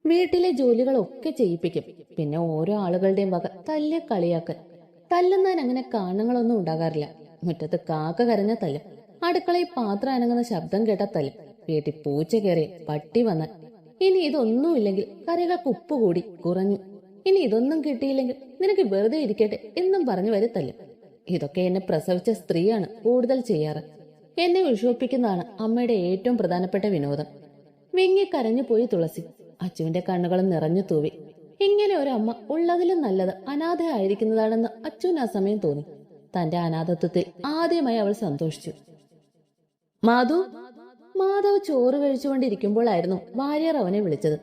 വീട്ടിലെ ജോലികളൊക്കെ ചെയ്യിപ്പിക്കും. പിന്നെ ഓരോ ആളുകളുടെയും വക തല്ല് കളിയാക്കൽ. തല്ലുന്നതിന് അങ്ങനെ കാരണങ്ങളൊന്നും ഉണ്ടാകാറില്ല. മുറ്റത്ത് കാക്ക കരഞ്ഞ തല്ലും, അടുക്കളയിൽ പാത്രം അനങ്ങുന്ന ശബ്ദം കേട്ട തല്ലും, വീട്ടിൽ പൂച്ച കയറി, പട്ടി വന്നാൽ. ഇനി ഇതൊന്നുമില്ലെങ്കിൽ കറികൾക്ക് ഉപ്പ് കൂടി കുറഞ്ഞു, ഇനി ഇതൊന്നും കിട്ടിയില്ലെങ്കിൽ നിനക്ക് വെറുതെ ഇരിക്കട്ടെ എന്നും പറഞ്ഞു വരെ തല്ലും. ഇതൊക്കെ എന്നെ പ്രസവിച്ച സ്ത്രീയാണ് കൂടുതൽ ചെയ്യാറ്. എന്നെ വിഷമിപ്പിക്കുന്നതാണ് അമ്മയുടെ ഏറ്റവും പ്രധാനപ്പെട്ട വിനോദം. വിങ്ങി കരഞ്ഞു പോയി തുളസി. അച്ചുവിന്റെ കണ്ണുകളും നിറഞ്ഞു തൂവി. ഇങ്ങനെ ഒരു അമ്മ ഉള്ളതിലും നല്ലത് അനാഥയായിരിക്കുന്നതാണെന്ന് അച്ചുവിന് ആ സമയം തോന്നി. തന്റെ അനാഥത്വത്തിൽ ആദ്യമായി അവൾ സന്തോഷിച്ചു. മാധു. മാധവ് ചോറ് കഴിച്ചുകൊണ്ടിരിക്കുമ്പോഴായിരുന്നു വാര്യർ അവനെ വിളിച്ചത്.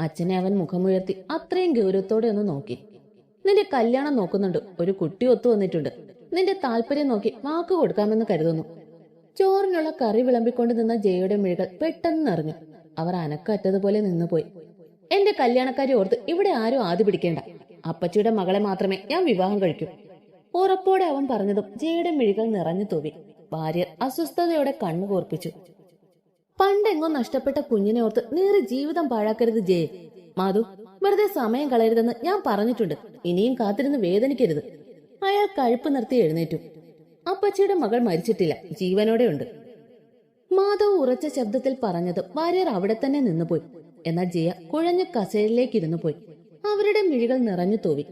അച്ഛനെ അവൻ മുഖമുയർത്തി അത്രയും ഗൗരവത്തോടെ ഒന്ന് നോക്കി. നിന്റെ കല്യാണം നോക്കുന്നുണ്ട്, ഒരു കുട്ടി ഒത്തു വന്നിട്ടുണ്ട്. നിന്റെ താല്പര്യം നോക്കി വാക്ക് കൊടുക്കാമെന്ന് കരുതുന്നു. ചോറിനുള്ള കറി വിളമ്പിക്കൊണ്ട് നിന്ന ജയയുടെ മിഴികൾ പെട്ടെന്ന് നിറഞ്ഞു. അവർ അനക്കറ്റതുപോലെ നിന്നുപോയി. എന്റെ കല്യാണക്കാരി ഓർത്ത് ഇവിടെ ആരും ആദ്യ പിടിക്കേണ്ട. അപ്പച്ചിയുടെ മകളെ മാത്രമേ ഞാൻ വിവാഹം കഴിക്കൂ. ഉറപ്പോടെ അവൻ പറഞ്ഞതും ജയയുടെ മിഴികൾ നിറഞ്ഞു തൂവി. ഭാര്യ അസ്വസ്ഥതയോടെ കണ്ണു കോർപ്പിച്ചു. പണ്ടെങ്ങോ നഷ്ടപ്പെട്ട കുഞ്ഞിനെ ഓർത്ത് നേരെ ജീവിതം പാഴാക്കരുത് ജയ്. മാധു, വെറുതെ സമയം കളയരുതെന്ന് ഞാൻ പറഞ്ഞിട്ടുണ്ട്. ഇനിയും കാത്തിരുന്ന് വേദനിക്കരുത്. അയാൾ കഴുപ്പ് നിർത്തി എഴുന്നേറ്റു. അപ്പച്ചിയുടെ മകൾ മരിച്ചിട്ടില്ല, ജീവനോടെ ഉണ്ട്. മാധവ് ഉറച്ച ശബ്ദത്തിൽ പറഞ്ഞത് വാര്യർ അവിടെ തന്നെ നിന്നുപോയി. എന്നാൽ ജിയ കുഴഞ്ഞു കസേരയിലേക്ക് ഇരുന്നു പോയി. അവരുടെ മിഴികൾ നിറഞ്ഞു തൂവി.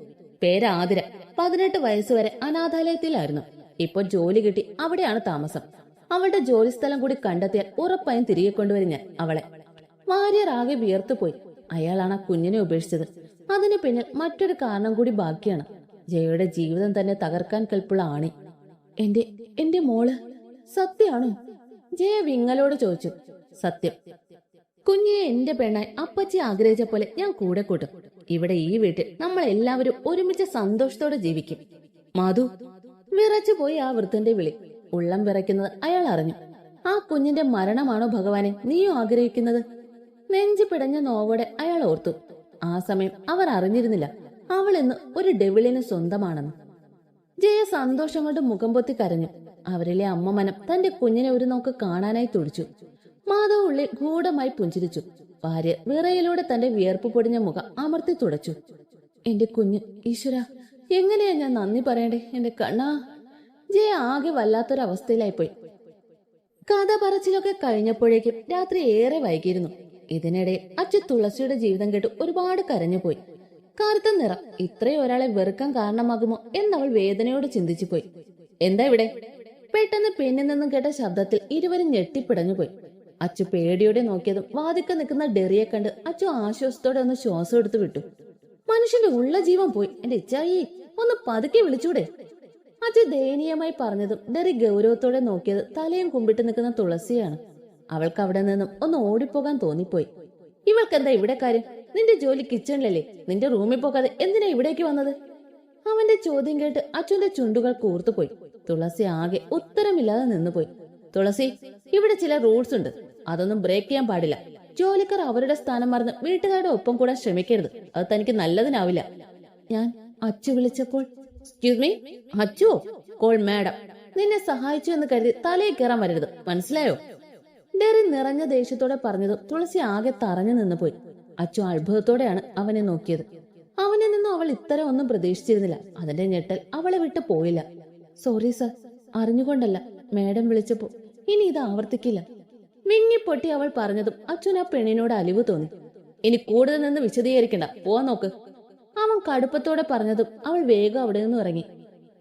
പേര് ആതിര, 18 വയസ്സുവരെ അനാഥാലയത്തിലായിരുന്നു. ഇപ്പൊ ജോലി കിട്ടി, അവിടെയാണ് താമസം. അവളുടെ ജോലിസ്ഥലം കൂടി കണ്ടെത്തിയാൽ ഉറപ്പായും തിരികെ കൊണ്ടുവരും ഞാൻ അവളെ. വാര്യർ ആകെ വിയർത്തുപോയി. അയാളാണ് ആ കുഞ്ഞിനെ ഉപേക്ഷിച്ചത്. അതിന് പിന്നിൽ മറ്റൊരു കാരണം കൂടി ബാക്കിയാണ്. ജയയുടെ ജീവിതം തന്നെ തകർക്കാൻ കെൽപ്പുള്ള ആണി. എന്റെ മോള് സത്യാണോ? ജയ വിങ്ങലോട് ചോദിച്ചു. സത്യം. കുഞ്ഞിയെ എന്റെ പെണ്ണായി അപ്പച്ചി ആഗ്രഹിച്ച പോലെ ഞാൻ കൂടെ കൂട്ടും. ഇവിടെ ഈ വീട്ടിൽ നമ്മൾ എല്ലാവരും ഒരുമിച്ച് സന്തോഷത്തോടെ ജീവിക്കും. മാധു. വിറച്ചു പോയി ആ വൃദ്ധന്റെ വിളി. ഉള്ളം വിറയ്ക്കുന്നത് അയാൾ അറിഞ്ഞു. ആ കുഞ്ഞിന്റെ മരണമാണോ ഭഗവാനെ നീയും ആഗ്രഹിക്കുന്നത്? നെഞ്ചു പിടഞ്ഞ നോവോടെ അയാൾ ഓർത്തു. ആ സമയം അവർ അറിഞ്ഞിരുന്നില്ല അവൾ ഇന്ന് ഒരു ഡെവിളിന് സ്വന്തമാണെന്ന്. ജയ സന്തോഷം കൊണ്ട് മുഖം പൊത്തി കരഞ്ഞു. അവരിലെ അമ്മ മനം തന്റെ കുഞ്ഞിനെ ഒരു നോക്ക് കാണാനായി തുടിച്ചു. മാധവ് ഉള്ളിൽ ഗൂഢമായി പുഞ്ചിരിച്ചു. ഭാര്യ വിറയിലൂടെ തന്റെ വിയർപ്പ് പൊടിഞ്ഞ മുഖം അമർത്തി തുടച്ചു. എന്റെ കുഞ്ഞ്, ഈശ്വര, എങ്ങനെയാ ഞാൻ നന്ദി പറയണ്ടേ എന്റെ കണ്ണാ. ജയ ആകെ വല്ലാത്തൊരവസ്ഥയിലായിപ്പോയി. കഥ പറച്ചിലൊക്കെ കഴിഞ്ഞപ്പോഴേക്കും രാത്രി ഏറെ വൈകിയിരുന്നു. ഇതിനിടെ അച്ചു തുളസിയുടെ ജീവിതം കേട്ട് ഒരുപാട് കരഞ്ഞുപോയി. കറുത്ത നിറം ഇത്രയും ഒരാളെ വെറുക്കാൻ കാരണമാകുമോ എന്നവൾ വേദനയോട് ചിന്തിച്ചു പോയി. എന്താ ഇവിടെ? പെട്ടെന്ന് പിന്നിൽ നിന്നും കേട്ട ശബ്ദത്തിൽ ഇരുവരും ഞെട്ടിപ്പിടഞ്ഞുപോയി. അച്ചു പേടിയോടെ നോക്കിയതും വാതിക്ക നിൽക്കുന്ന ഡെറിയെ കണ്ട് അച്ചു ആശ്വാസത്തോടെ ഒന്ന് ശ്വാസം എടുത്തു വിട്ടു. മനുഷ്യന്റെ ഉള്ള ജീവൻ പോയി. എന്റെ ഇച്ചായി, ഒന്ന് പതുക്കെ വിളിച്ചൂടെ? അച്ചു ദയനീയമായി പറഞ്ഞതും ഡെറി ഗൗരവത്തോടെ നോക്കിയത് തലയും കുമ്പിട്ട് നിൽക്കുന്ന തുളസിയാണ്. അവൾക്ക് അവിടെ നിന്നും ഒന്ന് ഓടിപ്പോകാൻ തോന്നിപ്പോയി. ഇവൾക്കെന്താ ഇവിടെ കാര്യം? നിന്റെ ജോലി കിച്ചണിലല്ലേ? നിന്റെ റൂമിൽ പോകാതെ എന്തിനാ ഇവിടേക്ക് വന്നത്? അവന്റെ ചോദ്യം കേട്ട് അച്ചുവിന്റെ ചുണ്ടുകൾ കൂർത്തുപോയി. തുളസി ആകെ ഉത്തരമില്ലാതെ നിന്നുപോയി. തുളസി, ഇവിടെ ചില റൂൾസ് ഉണ്ട്, അതൊന്നും ബ്രേക്ക് ചെയ്യാൻ പാടില്ല. ജോലിക്കാർ അവരുടെ സ്ഥാനം മറന്ന് വീട്ടുകാരുടെ ഒപ്പം കൂടാൻ ശ്രമിക്കരുത്. അത് തനിക്ക് നല്ലതിനാവില്ല. ഞാൻ അച്ചു വിളിച്ചപ്പോൾ എക്സ്ക്യൂസ് മീ, അച്ചുവോ? Call madam. നിന്നെ സഹായിച്ചു എന്ന് കരുതി തലയിൽ കയറാൻ വരരുത്, മനസ്സിലായോ? ഡെറി നിറഞ്ഞ ദേഷ്യത്തോടെ പറഞ്ഞതും തുളസി ആകെ തറഞ്ഞു നിന്നുപോയി. അച്ചു അത്ഭുതത്തോടെയാണ് അവനെ നോക്കിയത്. അവനിൽ നിന്നും അവൾ ഇത്തരം ഒന്നും പ്രതീക്ഷിച്ചിരുന്നില്ല. അതിന്റെ ഞെട്ടൽ അവളെ വിട്ടു പോയില്ല. സോറി സർ, അറിഞ്ഞുകൊണ്ടല്ല, മാഡം വിളിച്ചപ്പോ. ഇനി ഇത് ആവർത്തിക്കില്ല. വിങ്ങിപ്പൊട്ടി അവൾ പറഞ്ഞതും അച്ഛൻ ആ പെണ്ണിനോട് അലിവ് തോന്നി. ഇനി കൂടുതൽ നിന്ന് വിശദീകരിക്കണ്ട, പോവാൻ നോക്ക്. അവൻ കടുപ്പത്തോടെ പറഞ്ഞതും അവൾ വേഗം അവിടെ നിന്നും ഇറങ്ങി.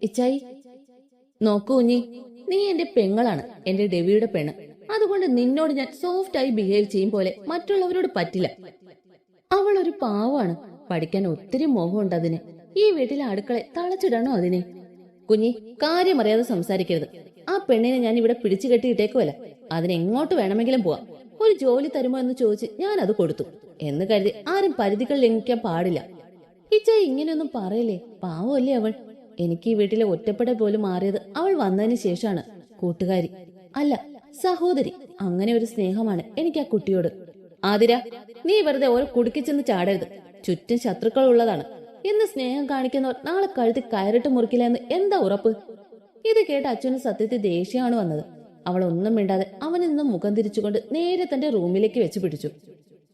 ഇച്ചായി, നോക്കൂ കുഞ്ഞി, നീ എന്റെ പെങ്ങളാണ്, എന്റെ ഡെവിയുടെ പെണ്ണ്. അതുകൊണ്ട് നിന്നോട് ഞാൻ സോഫ്റ്റ് ആയി ബിഹേവ് ചെയ്യും പോലെ മറ്റുള്ളവരോട് പറ്റില്ല. അവൾ ഒരു പാവാണ്, പഠിക്കാൻ ഒത്തിരി മോഹമുണ്ട് അതിന്. ഈ വീട്ടിലെ അടുക്കള തളച്ചിടണോ അതിനെ? കുഞ്ഞി, കാര്യമറിയാതെ സംസാരിക്കരുത്. ആ പെണ്ണിനെ ഞാൻ ഇവിടെ പിടിച്ചു കെട്ടിയിട്ടേക്കുമല്ല. അതിനെങ്ങോട്ട് വേണമെങ്കിലും പോവാം. ഒരു ജോലി തരുമോ എന്ന് ചോദിച്ച് ഞാൻ അത് കൊടുത്തു എന്ന് കരുതി ആരും പരിധികൾ ലംഘിക്കാൻ പാടില്ല. ഇച്ച ഇങ്ങനെയൊന്നും പറയല്ലേ, പാവമല്ലേ അവൾ. എനിക്ക് ഈ വീട്ടിലെ ഒറ്റപ്പെടൽ പോലും മാറിയത് അവൾ വന്നതിന് ശേഷമാണ്. കൂട്ടുകാരി അല്ല, സഹോദരി. അങ്ങനെ ഒരു സ്നേഹമാണ് എനിക്ക് ആ കുട്ടിയോട്. ആതിര, നീ വെറുതെ ഓരോ കുടുക്കിച്ചെന്ന് ചാടരുത്. ചുറ്റും ശത്രുക്കൾ ഉള്ളതാണ്. ഇന്ന് സ്നേഹം കാണിക്കുന്നവർ നാളെ കഴുത്തി കയറിട്ട് മുറിക്കില്ല എന്ന് എന്താ ഉറപ്പ്? ഇത് കേട്ട് അച്ഛന് സത്യത്തിൽ ദേഷ്യമാണ് വന്നത്. അവൾ ഒന്നും മിണ്ടാതെ അവനിൽ നിന്നും മുഖം തിരിച്ചുകൊണ്ട് നേരെ തന്റെ റൂമിലേക്ക് വെച്ച് പിടിച്ചു.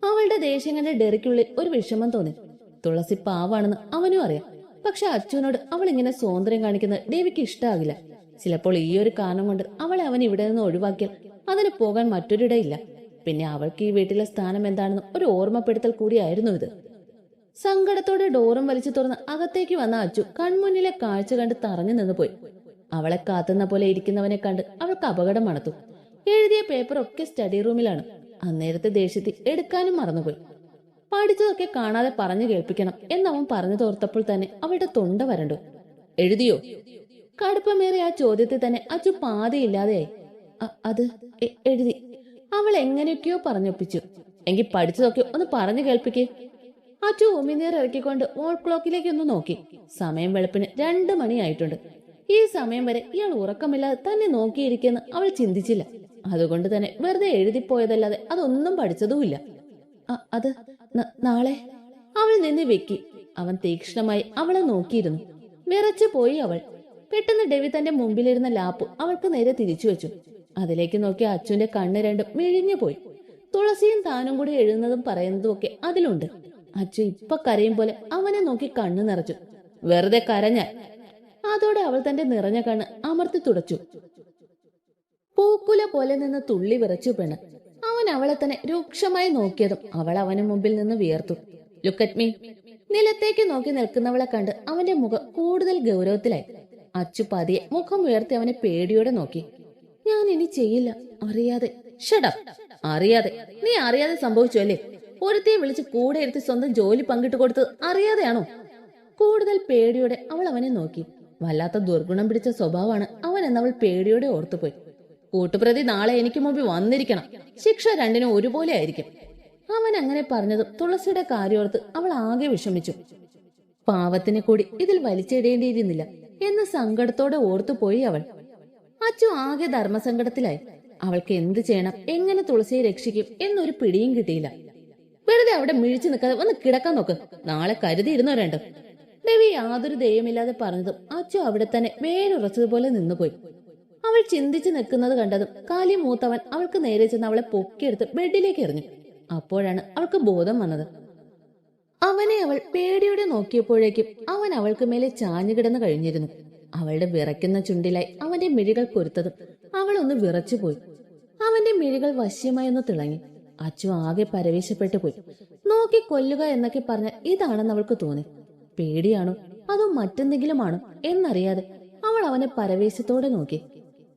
അവളുടെ ദേഷ്യം കണ്ട ഡെറിക്കുള്ളിൽ ഒരു വിഷമം തോന്നി. തുളസി പാവാണെന്ന് അവനും അറിയാം. പക്ഷെ അച്ചുവിനോട് അവൾ ഇങ്ങനെ സ്വാതന്ത്ര്യം കാണിക്കുന്നത് ദേവിക്ക് ഇഷ്ടാകില്ല. ചിലപ്പോൾ ഈ ഒരു കാരണം കൊണ്ട് അവളെ അവൻ ഇവിടെ നിന്ന് ഒഴിവാക്കിയാൽ അതിന് പോകാൻ മറ്റൊരിടയില്ല. പിന്നെ അവൾക്ക് ഈ വീട്ടിലെ സ്ഥാനം എന്താണെന്ന് ഒരു ഓർമ്മപ്പെടുത്തൽ കൂടിയായിരുന്നു ഇത്. സങ്കടത്തോടെ ഡോറും വലിച്ചു തുറന്ന് അകത്തേക്ക് വന്ന അച്ചു കൺമുന്നിലെ കാഴ്ച കണ്ട് തറഞ്ഞു നിന്ന് പോയി. അവളെ കാത്തുന്ന പോലെ ഇരിക്കുന്നവനെ കണ്ട് അവൾക്ക് അപകടം മണത്തു. എഴുതിയ പേപ്പറൊക്കെ സ്റ്റഡി റൂമിലാണ്. അന്നേരത്തെ ദേഷ്യത്തിൽ എടുക്കാനും മറന്നുപോയി. പഠിച്ചതൊക്കെ കാണാതെ പറഞ്ഞു കേൾപ്പിക്കണം എന്നവൻ പറഞ്ഞു തോർത്തപ്പോൾ തന്നെ അവളുടെ തൊണ്ട വരണ്ടു. എഴുതിയോ? കടുപ്പമേറിയ ആ ചോദ്യത്തിൽ തന്നെ അച്ചു പാതിയില്ലാതെയായി. അത് എഴുതി. അവൾ എങ്ങനെയൊക്കെയോ പറഞ്ഞൊപ്പിച്ചു. എങ്കിൽ പഠിച്ചതൊക്കെ ഒന്ന് പറഞ്ഞു കേൾപ്പിക്കേ. അച്ചു ഉമിനീർ ഇറക്കിക്കൊണ്ട് വോൾ ക്ലോക്കിലേക്ക് ഒന്ന് നോക്കി. സമയം വെളുപ്പിന് 2 മണിയായിട്ടുണ്ട്. ഈ സമയം വരെ ഇയാൾ ഉറക്കമില്ലാതെ തന്നെ നോക്കിയിരിക്കുമെന്ന് അവൾ ചിന്തിച്ചില്ല. അതുകൊണ്ട് തന്നെ വെറുതെ എഴുതിപ്പോയതല്ലാതെ അതൊന്നും പഠിച്ചതുമില്ല. അത് നാളെ. അവൾ നിന്ന് വെക്കി. അവൻ തീക്ഷ്ണമായി അവളെ നോക്കിയിരുന്നു. വിറച്ചു പോയി അവൾ. പെട്ടെന്ന് ഡെവി തന്റെ മുമ്പിലിരുന്ന ലാപ്പ് അവൾക്ക് നേരെ തിരിച്ചു വെച്ചു. അതിലേക്ക് നോക്കി അച്ചുവിന്റെ കണ്ണ് രണ്ടും മിഴിഞ്ഞു പോയി. തുളസിയും താനും കൂടി എഴുതുന്നതും പറയുന്നതും ഒക്കെ അതിലുണ്ട്. അച്ചു ഇപ്പൊ കരയും പോലെ അവനെ നോക്കി കണ്ണു നിറച്ചു. വെറുതെ കരഞ്ഞാൽ. അതോടെ അവൾ തന്റെ നിറഞ്ഞ കണ്ണ് അമർത്തി തുടച്ചു. പൂക്കുല പോലെ നിന്ന് തുള്ളി വിറച്ചു പെണ്ണ്. അവൻ അവളെ തന്നെ രൂക്ഷമായി നോക്കിയതും അവൾ അവന് മുമ്പിൽ നിന്ന് വിയർത്തു. Look at me. നിലത്തേക്ക് നോക്കി നിൽക്കുന്നവളെ കണ്ട് അവന്റെ മുഖം കൂടുതൽ ഗൗരവത്തിലായി. അച്ചു പതിയെ മുഖം ഉയർത്തി അവനെ പേടിയോടെ നോക്കി. ഞാൻ ഇനി ചെയ്യില്ല. അറിയാതെ. ഷടപ്പ്. അറിയാതെ? നീ അറിയാതെ സംഭവിച്ചു അല്ലേ? ഒരുത്തിയെ വിളിച്ച് കൂടെ ഇരുത്തി സ്വന്തം ജോലി പങ്കിട്ട് കൊടുത്തത് അറിയാതെയാണോ? കൂടുതൽ പേടിയോടെ അവൾ അവനെ നോക്കി. വല്ലാത്ത ദുർഗുണം പിടിച്ച സ്വഭാവമാണ് അവൻ എന്നവൾ പേടിയോടെ ഓർത്തുപോയി. കൂട്ടുപ്രതി നാളെ എനിക്ക് മുമ്പിൽ വന്നിരിക്കണം. ശിക്ഷ രണ്ടിനും ഒരുപോലെ ആയിരിക്കും. അവൻ അങ്ങനെ പറഞ്ഞതും തുളസിയുടെ കാര്യോർത്ത് അവൾ ആകെ വിഷമിച്ചു. പാവത്തിനെ കൂടി ഇതിൽ വലിച്ചിടേണ്ടിയിരുന്നില്ല എന്ന് സങ്കടത്തോടെ ഓർത്തുപോയി അവൾ. അച്ചു ആകെ ധർമ്മസങ്കടത്തിലായി. അവൾക്ക് എന്ത് ചെയ്യണം, എങ്ങനെ തുളസിയെ രക്ഷിക്കും എന്നൊരു പിടിയും കിട്ടിയില്ല. വെറുതെ അവിടെ മിഴിച്ചു നിൽക്കാതെ ഒന്ന് കിടക്കാൻ നോക്ക്. നാളെ കരുതിയിരുന്നോ രണ്ടും. ദേവി യാതൊരു ദയമില്ലാതെ പറഞ്ഞതും അച്ചു അവിടെ തന്നെ വേരുറച്ചതുപോലെ നിന്നുപോയി. അവൾ ചിന്തിച്ചു നിൽക്കുന്നത് കണ്ടതും കാലി മൂത്തവൻ അവൾക്ക് നേരെ ചെന്ന് അവളെ പൊക്കിയെടുത്ത് ബെഡിലേക്ക് എറിഞ്ഞു. അപ്പോഴാണ് അവൾക്ക് ബോധം വന്നത്. അവനെ അവൾ പേടിയോടെ നോക്കിയപ്പോഴേക്കും അവൻ അവൾക്ക് മേലെ ചാഞ്ഞു കിടന്നു കഴിഞ്ഞിരുന്നു. അവളുടെ വിറയ്ക്കുന്ന ചുണ്ടിലായി അവന്റെ മിഴികൾ പൊരുത്തതും അവൾ ഒന്ന് വിറച്ചുപോയി. അവന്റെ മിഴികൾ വശ്യമായി ഒന്ന് തിളങ്ങി. അച്ചു ആകെ പരവേശപ്പെട്ടു പോയി. നോക്കി കൊല്ലുക എന്നൊക്കെ പറഞ്ഞാൽ ഇതാണെന്ന് അവൾക്ക് തോന്നി. പേടിയാണോ അതോ മറ്റെന്തെങ്കിലും ആണോ എന്നറിയാതെ അവൾ അവനെ പരവേശത്തോടെ നോക്കി.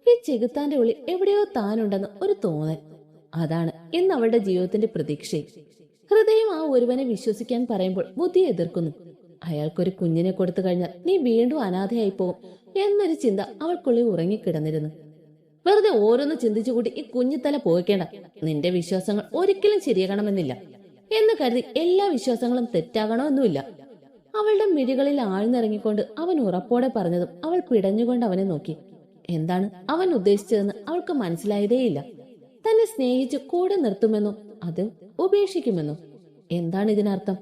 ഈ ചെകുത്താന്റെ ഉള്ളിൽ എവിടെയോ താനുണ്ടെന്ന് ഒരു തോന്നൽ. അതാണ് ഇന്ന് അവളുടെ ജീവിതത്തിന്റെ പ്രതീക്ഷയും. ഹൃദയം ആ ഒരുവനെ വിശ്വസിക്കാൻ പറയുമ്പോൾ ബുദ്ധി എതിർക്കുന്നു. അയാൾക്കൊരു കുഞ്ഞിനെ കൊടുത്തു കഴിഞ്ഞാൽ നീ വീണ്ടും അനാഥയായി പോകും എന്നൊരു ചിന്ത അവൾക്കുള്ളിൽ ഉറങ്ങിക്കിടന്നിരുന്നു. വെറുതെ ഓരോന്ന് ചിന്തിച്ചുകൂടി ഈ കുഞ്ഞിത്തല പോയിക്കേണ്ട. നിന്റെ വിശ്വാസങ്ങൾ ഒരിക്കലും ശരിയാകണമെന്നില്ല എന്ന് കരുതി എല്ലാ വിശ്വാസങ്ങളും തെറ്റാകണമെന്നുമില്ല. അവളുടെ മിഴികളിൽ ആഴ്ന്നിറങ്ങിക്കൊണ്ട് അവൻ ഉറപ്പോടെ പറഞ്ഞതും അവൾ പിടഞ്ഞുകൊണ്ട് അവനെ നോക്കി. എന്താണ് അവൻ ഉദ്ദേശിച്ചതെന്ന് അവൾക്ക് മനസ്സിലായതേയില്ല. തന്നെ സ്നേഹിച്ച് കൂടെ നിർത്തുമെന്നോ അത് ഉപേക്ഷിക്കുമെന്നോ? എന്താണ് ഇതിനർത്ഥം?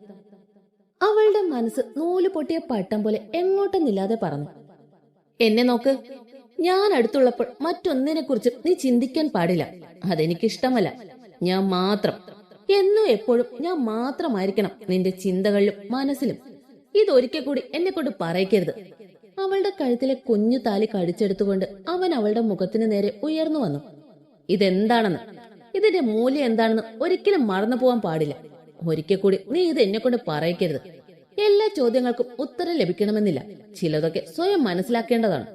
അവളുടെ മനസ്സ് നൂല് പൊട്ടിയ പട്ടം പോലെ എങ്ങോട്ടെന്നില്ലാതെ പറഞ്ഞു. എന്നെ നോക്ക്. ഞാൻ അടുത്തുള്ളപ്പോൾ മറ്റൊന്നിനെ കുറിച്ച് നീ ചിന്തിക്കാൻ പാടില്ല. അതെനിക്കിഷ്ടമല്ല. ഞാൻ മാത്രം, എന്നും എപ്പോഴും ഞാൻ മാത്രമായിരിക്കണം നിന്റെ ചിന്തകളിലും മനസ്സിലും. ഇതൊരിക്കൽ കൂടി എന്നെ കൊണ്ട് പറയിക്കരുത്. അവളുടെ കഴുത്തിലെ കുഞ്ഞു താലി കടിച്ചെടുത്തുകൊണ്ട് അവൻ അവളുടെ മുഖത്തിന് നേരെ ഉയർന്നു വന്നു. ഇതെന്താണെന്ന്, ഇതിന്റെ മൂല്യം എന്താണെന്ന് ഒരിക്കലും മറന്നു പോവാൻ പാടില്ല. ഒരിക്കൽ കൂടി നീ ഇത് എന്നെ കൊണ്ട് പറയിക്കരുത്. എല്ലാ ചോദ്യങ്ങൾക്കും ഉത്തരം ലഭിക്കണമെന്നില്ല. ചിലതൊക്കെ സ്വയം മനസ്സിലാക്കേണ്ടതാണ്.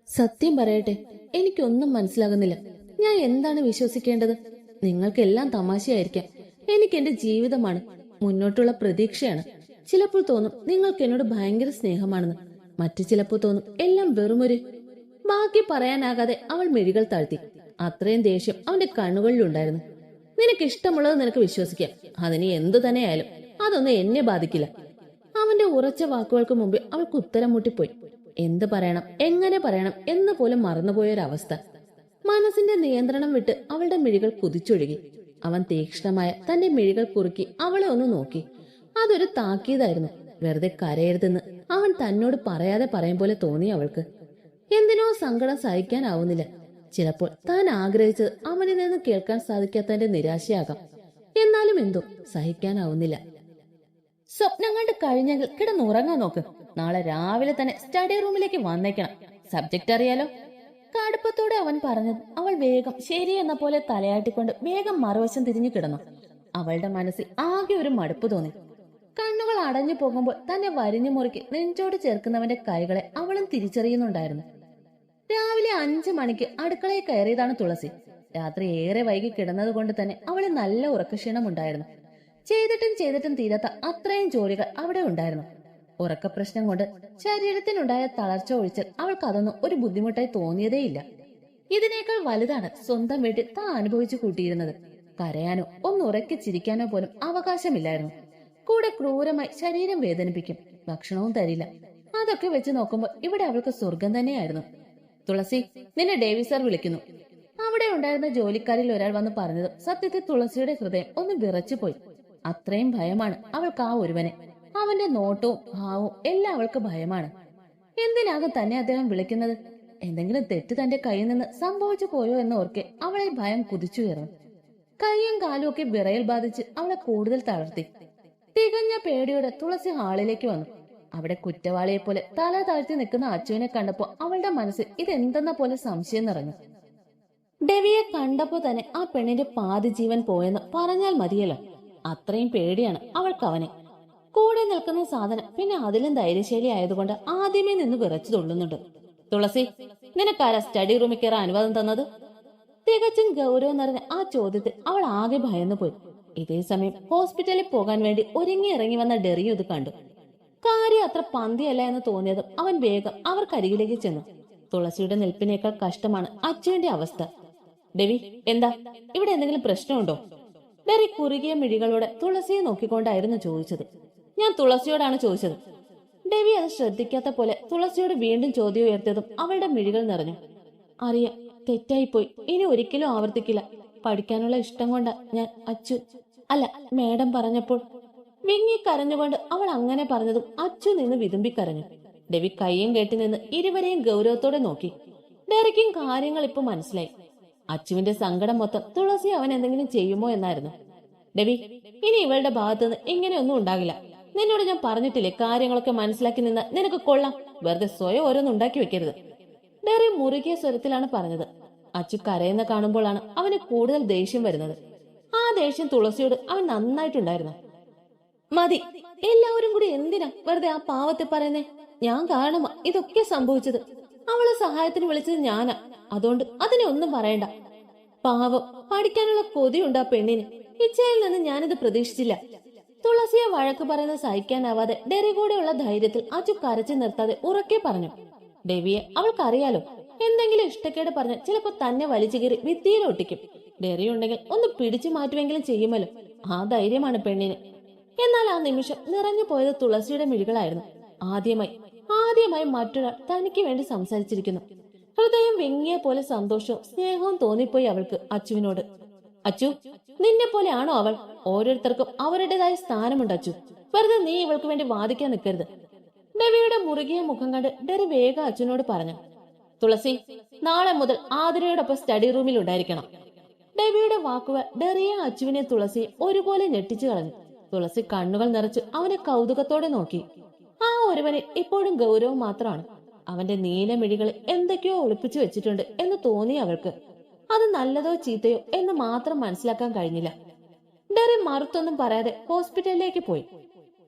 സത്യം പറയട്ടെ, എനിക്കൊന്നും മനസ്സിലാകുന്നില്ല. ഞാൻ എന്താണ് വിശ്വസിക്കേണ്ടത്? നിങ്ങൾക്കെല്ലാം തമാശയായിരിക്കാം. എനിക്ക് എന്റെ ജീവിതമാണ്, മുന്നോട്ടുള്ള പ്രതീക്ഷയാണ്. ചിലപ്പോൾ തോന്നും നിങ്ങൾക്ക് എന്നോട് ഭയങ്കര സ്നേഹമാണെന്ന്. മറ്റു ചിലപ്പോൾ തോന്നും എല്ലാം വെറുമൊരു. ബാക്കി പറയാനാകാതെ അവൾ മിഴികൾ താഴ്ത്തി. അത്രയും ദേഷ്യം അവന്റെ കണ്ണുകളിലുണ്ടായിരുന്നു. നിനക്ക് ഇഷ്ടമുള്ളത് നിനക്ക് വിശ്വസിക്കാം. അതിന് എന്തു തന്നെയായാലും അതൊന്നും എന്നെ ബാധിക്കില്ല. അവന്റെ ഉറച്ച വാക്കുകൾക്ക് മുമ്പ് അവൾക്ക് ഉത്തരം മുട്ടിപ്പോയി. എന്ത് പറയണം, എങ്ങനെ പറയണം എന്ന് പോലും മറന്നുപോയൊരവസ്ഥ. മനസ്സിന്റെ നിയന്ത്രണം വിട്ട് അവളുടെ മിഴികൾ കുതിച്ചൊഴുകി. അവൻ തീക്ഷ്ണമായ തന്റെ മിഴികൾ കുറുക്കി അവളെ ഒന്ന് നോക്കി. അതൊരു താക്കീതായിരുന്നു. വെറുതെ കരയരുതെന്ന് അവൻ തന്നോട് പറയാതെ പറയും പോലെ തോന്നി അവൾക്ക്. എന്തിനോ സങ്കടം സഹിക്കാനാവുന്നില്ല. ചിലപ്പോൾ താൻ ആഗ്രഹിച്ചത് അവനിൽ നിന്ന് കേൾക്കാൻ സാധിക്കാത്തതിന്റെ നിരാശയാകാം. എന്നാലും എന്തോ സഹിക്കാനാവുന്നില്ല. സ്വപ്നം കണ്ട് കഴിഞ്ഞെങ്കിൽ കിടന്നുറങ്ങാൻ നോക്ക്. നാളെ രാവിലെ തന്നെ സ്റ്റഡി റൂമിലേക്ക് വന്നേക്കണം. സബ്ജക്റ്റ് അറിയാലോ. കടുപ്പത്തോടെ അവൻ പറഞ്ഞത് അവൾ വേഗം ശരിയെന്ന പോലെ തലയാട്ടിക്കൊണ്ട് വേഗം മറുവശം തിരിഞ്ഞു കിടന്നു. അവളുടെ മനസ്സിൽ ആകെ ഒരു മടുപ്പ് തോന്നി. കണ്ണുകൾ അടഞ്ഞു പോകുമ്പോൾ തന്നെ വരിഞ്ഞു മുറുക്കി നെഞ്ചോട് ചേർക്കുന്നവന്റെ കൈകളെ അവളും തിരിച്ചറിയുന്നുണ്ടായിരുന്നു. രാവിലെ 5 മണിക്ക് അടുക്കളയിൽ കയറിയതാണ് തുളസി. രാത്രി ഏറെ വൈകി കിടന്നത് കൊണ്ട് തന്നെ അവളെ നല്ല ഉറക്കക്ഷീണമുണ്ടായിരുന്നു. ചെയ്തിട്ടും തീരാത്ത അത്രയും ജോലികൾ അവിടെ ഉണ്ടായിരുന്നു. ഉറക്കപ്രശ്നം കൊണ്ട് ശരീരത്തിനുണ്ടായ തളർച്ച ഒഴിച്ചാൽ അവൾക്ക് അതൊന്നും ഒരു ബുദ്ധിമുട്ടായി തോന്നിയതേയില്ല. ഇതിനേക്കാൾ വലുതാണ് സ്വന്തം വീട്ടിൽ താൻ അനുഭവിച്ചു കൂട്ടിയിരുന്നത്. കരയാനോ ഒന്ന് ഉറക്കി ചിരിക്കാനോ പോലും അവകാശമില്ലായിരുന്നു. കൂടെ ക്രൂരമായി ശരീരം വേദനിപ്പിക്കും, ഭക്ഷണവും തരില്ല. അതൊക്കെ വെച്ച് നോക്കുമ്പോൾ ഇവിടെ അവൾക്ക് സ്വർഗം തന്നെയായിരുന്നു. തുളസി, നിന്നെ ഡേവി സാർ വിളിക്കുന്നു. അവിടെ ഉണ്ടായിരുന്ന ജോലിക്കാരിൽ ഒരാൾ വന്ന് പറഞ്ഞതും സത്യത്തിൽ തുളസിയുടെ ഹൃദയം ഒന്ന് വിറച്ചുപോയി. അത്രയും ഭയമാണ് അവൾക്ക് ആ ഒരുവനെ. അവന്റെ നോട്ടവും ഭാവവും എല്ലാം അവൾക്ക് ഭയമാണ്. എന്തിനാകും തന്നെ അദ്ദേഹം വിളിക്കുന്നത്? എന്തെങ്കിലും തെറ്റ് തന്റെ കയ്യിൽ നിന്ന് സംഭവിച്ചു പോയോ എന്ന് ഓർക്കെ അവളെ ഭയം കുതിച്ചുയർന്നു. കൈയും കാലും ഒക്കെ വിറയൽ ബാധിച്ച് അവളെ കൂടുതൽ തളർത്തി. തികഞ്ഞ പേടിയോടെ തുളസി ഹാളിലേക്ക് വന്നു. അവിടെ കുറ്റവാളിയെ പോലെ തല താഴ്ത്തി നിൽക്കുന്ന അച്ചുവിനെ കണ്ടപ്പോ അവളുടെ മനസ്സിൽ ഇതെന്തെന്ന പോലെ സംശയം നിറഞ്ഞു. ഡെവിയെ കണ്ടപ്പോ തന്നെ ആ പെണ്ണിന്റെ പാതി ജീവൻ പോയെന്ന് പറഞ്ഞാൽ മതിയല്ലോ. അത്രയും പേടിയാണ് അവൾക്ക് അവനെ. കൂടെ നിൽക്കുന്ന സാധനം പിന്നെ അതിലും ധൈര്യശാലി ആയതുകൊണ്ട് ആദ്യമേ നിന്ന് വിറച്ചു തുള്ളുന്നുണ്ട്. തുളസി, നിനക്കാരാ സ്റ്റഡി റൂമിൽ കയറാൻ അനുവാദം തന്നത്? തികച്ചും ഗൗരവം നിറഞ്ഞ ആ ചോദ്യത്തിൽ അവൾ ആകെ ഭയന്നു പോയി. ഇതേ സമയം ഹോസ്പിറ്റലിൽ പോകാൻ വേണ്ടി ഒരുങ്ങി ഇറങ്ങി വന്ന ഡെറിയും ഇത് കണ്ടു. കാര്യം അത്ര പന്തിയല്ല എന്ന് തോന്നിയതും അവൻ വേഗം അവർക്കരികിലേക്ക് ചെന്നു. തുളസിയുടെ നിൽപ്പിനേക്കാൾ കഷ്ടമാണ് അച്ചുവിന്റെ അവസ്ഥ. ഡെവി, എന്താ ഇവിടെ എന്തെങ്കിലും പ്രശ്നമുണ്ടോ? ഡെറി കുറുകിയ മിഴികളോടെ തുളസിയെ നോക്കിക്കൊണ്ടായിരുന്നു ചോദിച്ചത്. ഞാൻ തുളസിയോടാണ് ചോദിച്ചത്. ഡെവി അത് ശ്രദ്ധിക്കാത്ത പോലെ തുളസിയോട് വീണ്ടും ചോദ്യം ഉയർത്തിയതും അവളുടെ മിഴികൾ നിറഞ്ഞു. അറിയാം, തെറ്റായിപ്പോയി. ഇനി ഒരിക്കലും ആവർത്തിക്കില്ല. പഠിക്കാനുള്ള ഇഷ്ടം കൊണ്ടാ ഞാൻ അച്ചു അല്ല മേഡം പറഞ്ഞപ്പോൾ. വിങ്ങി കരഞ്ഞുകൊണ്ട് അവൾ അങ്ങനെ പറഞ്ഞതും അച്ചു നിന്ന് വിതുമ്പിക്കരഞ്ഞു. ഡെവി കയ്യും കെട്ടി നിന്ന് ഇരുവരെയും ഗൗരവത്തോടെ നോക്കി. ഡെറിക്കും കാര്യങ്ങൾ ഇപ്പൊ മനസ്സിലായി. അച്ചുവിന്റെ സങ്കടം മൊത്തം തുളസി അവൻ എന്തെങ്കിലും ചെയ്യുമോ എന്നായിരുന്നു. ഡെവി, ഇനി ഇവളുടെ ഭാഗത്തുനിന്ന് ഇങ്ങനെയൊന്നും ഉണ്ടാകില്ല. നിന്നോട് ഞാൻ പറഞ്ഞിട്ടില്ലേ, കാര്യങ്ങളൊക്കെ മനസ്സിലാക്കി നിന്ന് നിനക്ക് കൊള്ളാം. വെറുതെ സ്വയം ഓരോന്നും ഉണ്ടാക്കി വെക്കരുത്. ഡെറി മുറുകിയ സ്വരത്തിലാണ് പറഞ്ഞത്. അച്ചു കരയുന്ന കാണുമ്പോഴാണ് അവന് കൂടുതൽ ദേഷ്യം വരുന്നത്. ആ ദേഷ്യം തുളസിയോട് അവൻ നന്നായിട്ടുണ്ടായിരുന്നു. മതി, എല്ലാവരും കൂടി എന്തിനാ വെറുതെ ആ പാവത്തെ പറയുന്നേ? ഞാൻ കാരണമാ ഇതൊക്കെ സംഭവിച്ചത്. അവളെ സഹായത്തിന് വിളിച്ചത് ഞാനാ. അതുകൊണ്ട് അതിനെ ഒന്നും പറയണ്ട. പാവം, പഠിക്കാനുള്ള കൊതിയുണ്ട് ആ പെണ്ണിന്. ഇച്ഛയിൽ നിന്ന് ഞാനിത് പ്രതീക്ഷിച്ചില്ല. തുളസിയെ വഴക്ക് പറയുന്നത് സഹിക്കാനാവാതെ ഡെറി കൂടെയുള്ള ധൈര്യത്തിൽ അച്ചു കരച്ചു നിർത്താതെ ഉറക്കെ പറഞ്ഞു. ഡെവിയെ അവൾക്കറിയാലോ, എന്തെങ്കിലും ഇഷ്ടക്കേട് പറഞ്ഞ് ചിലപ്പോ തന്നെ വലിച്ചു കീറി ഭിത്തിയിൽ ഒട്ടിക്കും. ഡെറി ഉണ്ടെങ്കിൽ ഒന്ന് പിടിച്ചു മാറ്റുമെങ്കിലും ചെയ്യുമല്ലോ. ആ ധൈര്യമാണ് പെണ്ണിന്. എന്നാൽ ആ നിമിഷം നിറഞ്ഞു പോയത് തുളസിയുടെ മിഴികളായിരുന്നു. ആദ്യമായി മറ്റൊരാൾ തനിക്ക് വേണ്ടി സംസാരിച്ചിരിക്കുന്നു. ഹൃദയം വെങ്ങിയ പോലെ സന്തോഷവും സ്നേഹവും തോന്നിപ്പോയി അവൾക്ക് അച്ചുവിനോട്. അച്ചു, നിന്നെ പോലെയാണോ അവൾ? ഓരോരുത്തർക്കും അവരുടേതായ സ്ഥാനമുണ്ട് അച്ചു. വെറുതെ നീ ഇവൾക്ക് വേണ്ടി വാദിക്കാൻ നിൽക്കരുത്. ഡെവിയുടെ മുറുകിയ മുഖം കണ്ട് ഡെറി വേഗം അച്ചുവിനോട് പറഞ്ഞു. തുളസി, നാളെ മുതൽ ആതിരയോടൊപ്പം സ്റ്റഡി റൂമിൽ ഉണ്ടായിരിക്കണം. ഡെവിയുടെ വാക്കുകൾ ഡെറിയെ അച്ചുവിനെ തുളസിയെ ഒരുപോലെ ഞെട്ടിച്ചു കളഞ്ഞു. തുളസി കണ്ണുകൾ നിറച്ച് അവനെ കൗതുകത്തോടെ നോക്കി. ആ ഒരുവനെ ഇപ്പോഴും ഗൗരവം മാത്രമാണ്. അവന്റെ നീലമിഴികളിൽ എന്തൊക്കെയോ ഒളിപ്പിച്ചു വെച്ചിട്ടുണ്ട് എന്ന് തോന്നി അവൾക്ക്. അത് നല്ലതോ ചീത്തയോ എന്ന് മാത്രം മനസ്സിലാക്കാൻ കഴിഞ്ഞില്ല. ഡെറി മറുത്തൊന്നും പറയാതെ ഹോസ്പിറ്റലിലേക്ക് പോയി.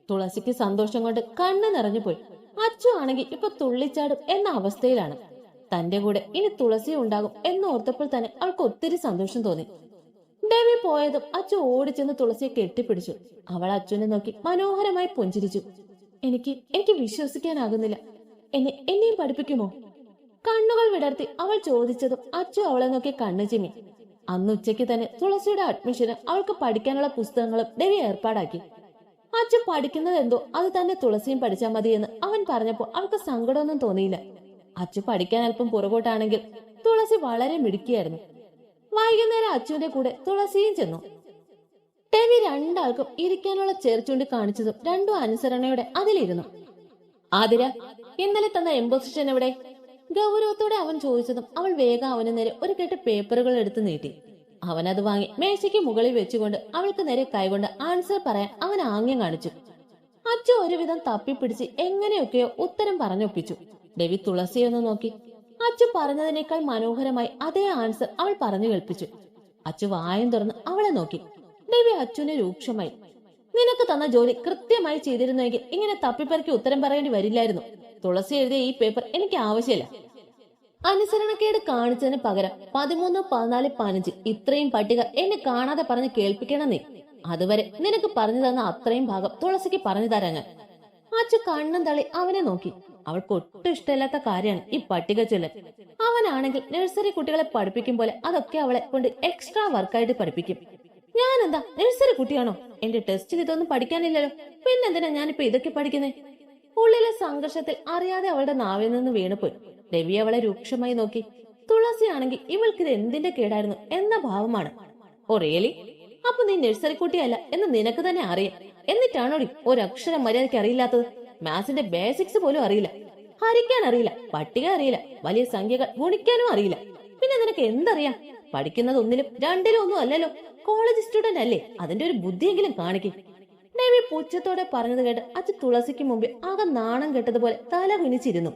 തുളസിക്ക് സന്തോഷം കൊണ്ട് കണ്ണ് നിറഞ്ഞു പോയി. അച്ചു ആണെങ്കിൽ ഇപ്പൊ തുള്ളിച്ചാടും എന്ന അവസ്ഥയിലാണ്. തന്റെ കൂടെ ഇനി തുളസി ഉണ്ടാകും എന്നോർത്തപ്പോൾ തന്നെ അവൾക്ക് ഒത്തിരി സന്തോഷം തോന്നി. ഡെവി പോയതും അച്ചു ഓടിച്ചെന്ന് തുളസിയെ കെട്ടിപ്പിടിച്ചു. അവൾ അച്ചുവിനെ നോക്കി മനോഹരമായി പുഞ്ചിരിച്ചു. എനിക്ക് വിശ്വസിക്കാനാകുന്നില്ല. എന്നെയും പഠിപ്പിക്കുമോ? കണ്ണുകൾ വിടർത്തി അവൾ ചോദിച്ചതും അച്ചു അവളെ നോക്കി കണ്ണു ചിമ്മി. അന്ന് ഉച്ചയ്ക്ക് തന്നെ തുളസിയുടെ അഡ്മിഷന് അവൾക്ക് പഠിക്കാനുള്ള പുസ്തകങ്ങളും ഡെവി ഏർപ്പാടാക്കി. അച്ചു പഠിക്കുന്നത് എന്തോ അത് തന്നെ തുളസിയും പഠിച്ചാൽ മതിയെന്ന് അവൻ പറഞ്ഞപ്പോൾ അവൾക്ക് സങ്കടമൊന്നും തോന്നിയില്ല. അച്ചു പഠിക്കാൻ അല്പം പുറകോട്ടാണെങ്കിൽ തുളസി വളരെ മിടുക്കിയായിരുന്നു. വൈകുന്നേരം അച്ചുവിന്റെ കൂടെ തുളസിയും ചെന്നു. ഡെവി രണ്ടാൾക്കും ഇരിക്കാനുള്ള ചേർച്ചുണ്ടി കാണിച്ചതും രണ്ടും അനുസരണയോടെ അതിലിരുന്നു. ആതിര, ഇന്നലെ തന്ന എംപോസിഷൻ എവിടെ? ഗൗരവത്തോടെ അവൻ ചോദിച്ചതും അവൾ വേഗം അവന് നേരെ ഒരു കെട്ട് പേപ്പറുകൾ എടുത്ത് നീട്ടി. അവനത് വാങ്ങി മേശയ്ക്ക് മുകളിൽ വെച്ചുകൊണ്ട് അവൾക്ക് നേരെ കൈകൊണ്ട് ആൻസർ പറയാൻ അവൻ ആംഗ്യം കാണിച്ചു. അച്ചു ഒരുവിധം തപ്പിപ്പിടിച്ച് എങ്ങനെയൊക്കെയോ ഉത്തരം പറഞ്ഞൊപ്പിച്ചു. രവി തുളസിയൊന്ന് നോക്കി. അച്ചു പറഞ്ഞതിനേക്കാൾ മനോഹരമായി അതേ ആൻസർ അവൾ പറഞ്ഞു കേൾപ്പിച്ചു. അച്ചു വായും തുറന്ന് അവളെ നോക്കി. രവി അച്ചുവിനെ രൂക്ഷമായി. നിനക്ക് തന്ന ജോലി കൃത്യമായി ചെയ്തിരുന്നെങ്കിൽ ഇങ്ങനെ തപ്പിപ്പറക്കി ഉത്തരം പറയേണ്ടി വരില്ലായിരുന്നു. തുളസി എഴുതിയ ഈ പേപ്പർ എനിക്ക് ആവശ്യമില്ല. അനുസരണക്കേട് കാണിച്ചതിന് പകരം 13, 14, 15 ഇത്രയും പട്ടിക എന്നെ കാണാതെ പറഞ്ഞ് കേൾപ്പിക്കണം നീ. അതുവരെ നിനക്ക് പറഞ്ഞു തന്ന അത്രയും ഭാഗം തുളസിക്ക് പറഞ്ഞു തരാൻ ഞാൻ. അച്ചു കണ്ണും തള്ളി അവനെ നോക്കി. അവൾക്ക് ഒട്ടും ഇഷ്ടമില്ലാത്ത കാര്യമാണ് ഈ പട്ടിക ചൊല്ലൽ. അവനാണെങ്കിൽ നഴ്സറി കുട്ടികളെ പഠിപ്പിക്കും പോലെ അതൊക്കെ അവളെ കൊണ്ട് എക്സ്ട്രാ വർക്കായിട്ട് പഠിപ്പിക്കും. ഞാൻ എന്താ നഴ്സറി കുട്ടിയാണോ? എന്റെ ടെസ്റ്റിൽ ഇതൊന്നും പഠിക്കാനില്ലല്ലോ, പിന്നെന്തിനാ ഞാനിപ്പോ ഇതൊക്കെ പഠിക്കുന്നേ? ഉള്ളിലെ സംഘർഷത്തിൽ അറിയാതെ അവളുടെ നാവിൽ നിന്ന് വീണുപോയി. രവി അവളെ രൂക്ഷമായി നോക്കി. തുളസിയാണെങ്കിൽ ഇവൾക്കിത് എന്തിന്റെ കേടായിരുന്നു എന്ന ഭാവമാണ്. Oh really? അപ്പൊ നീ നഴ്സറി കുട്ടിയല്ല എന്ന് നിനക്ക് തന്നെ അറിയാം. എന്നിട്ടാണോടി ഒരക്ഷരം മര്യാദയ്ക്ക് അറിയില്ലാത്തത്? മാത്സിന്റെ ബേസിക്സ് പോലും അറിയില്ല, ഹരിക്കാൻ അറിയില്ല, പട്ടിക അറിയില്ല, വലിയ സംഖ്യകൾ ഗുണിക്കാനും അറിയില്ല. പിന്നെ നിനക്ക് എന്തറിയാം? പഠിക്കുന്നത് ഒന്നിലും രണ്ടിലും ഒന്നും അല്ലല്ലോ. കോളേജ് സ്റ്റുഡന്റ് അല്ലേ? അതിന്റെ ഒരു ബുദ്ധിയെങ്കിലും കാണിക്കും. രവി പുച്ഛത്തോടെ പറഞ്ഞത് കേട്ട് അച്ഛൻ തുളസിക്ക് മുമ്പിൽ ആകെ നാണം കെട്ടതുപോലെ തല കുനിച്ചിരുന്നു.